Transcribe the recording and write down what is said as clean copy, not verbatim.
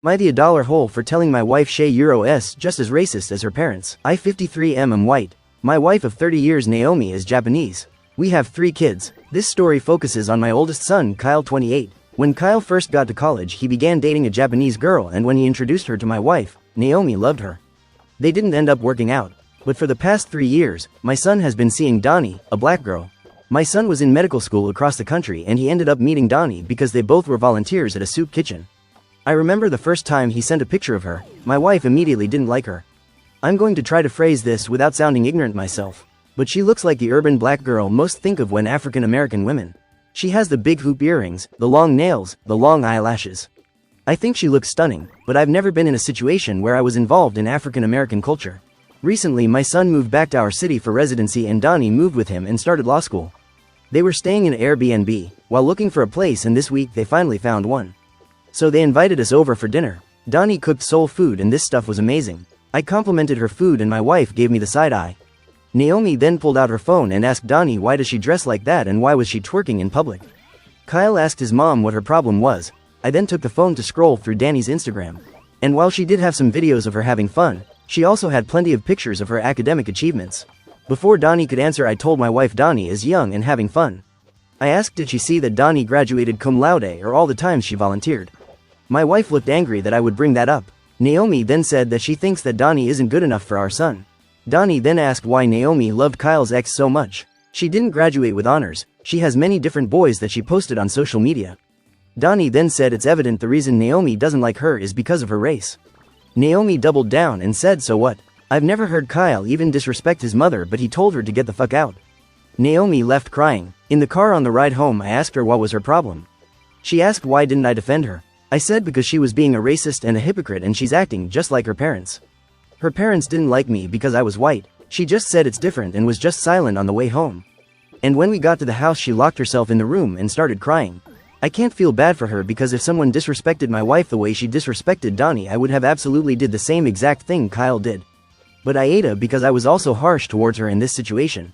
Am I the $1 hole for telling my wife Shay Euro just as racist as her parents? I 53 am white. My wife of 30 years Naomi is Japanese. We have 3 kids. This story focuses on my oldest son Kyle 28. When Kyle first got to college he began dating a Japanese girl, and when he introduced her to my wife, Naomi loved her. They didn't end up working out. But for the past 3 years, my son has been seeing Donnie, a black girl. My son was in medical school across the country and he ended up meeting Donnie because they both were volunteers at a soup kitchen. I remember the first time he sent a picture of her, my wife immediately didn't like her. I'm going to try to phrase this without sounding ignorant myself, but she looks like the urban black girl most think of when African American women. She has the big hoop earrings, the long nails, the long eyelashes. I think she looks stunning, but I've never been in a situation where I was involved in African American culture. Recently my son moved back to our city for residency and Donnie moved with him and started law school. They were staying in Airbnb while looking for a place, and this week they finally found one. So they invited us over for dinner. Donnie cooked soul food and this stuff was amazing. I complimented her food and my wife gave me the side eye. Naomi then pulled out her phone and asked Donnie why does she dress like that and why was she twerking in public. Kyle asked his mom what her problem was. I then took the phone to scroll through Danny's Instagram. And while she did have some videos of her having fun, she also had plenty of pictures of her academic achievements. Before Donnie could answer I told my wife Donnie is young and having fun. I asked did she see that Donnie graduated cum laude or all the times she volunteered. My wife looked angry that I would bring that up. Naomi then said that she thinks that Donnie isn't good enough for our son. Donnie then asked why Naomi loved Kyle's ex so much. She didn't graduate with honors, she has many different boys that she posted on social media. Donnie then said it's evident the reason Naomi doesn't like her is because of her race. Naomi doubled down and said so what? I've never heard Kyle even disrespect his mother, but he told her to get the fuck out. Naomi left crying. In the car on the ride home I asked her what was her problem. She asked why didn't I defend her. I said because she was being a racist and a hypocrite and she's acting just like her parents. Her parents didn't like me because I was white. She just said it's different and was just silent on the way home. And when we got to the house she locked herself in the room and started crying. I can't feel bad for her because if someone disrespected my wife the way she disrespected Donnie I would have absolutely did the same exact thing Kyle did. But AITA because I was also harsh towards her in this situation.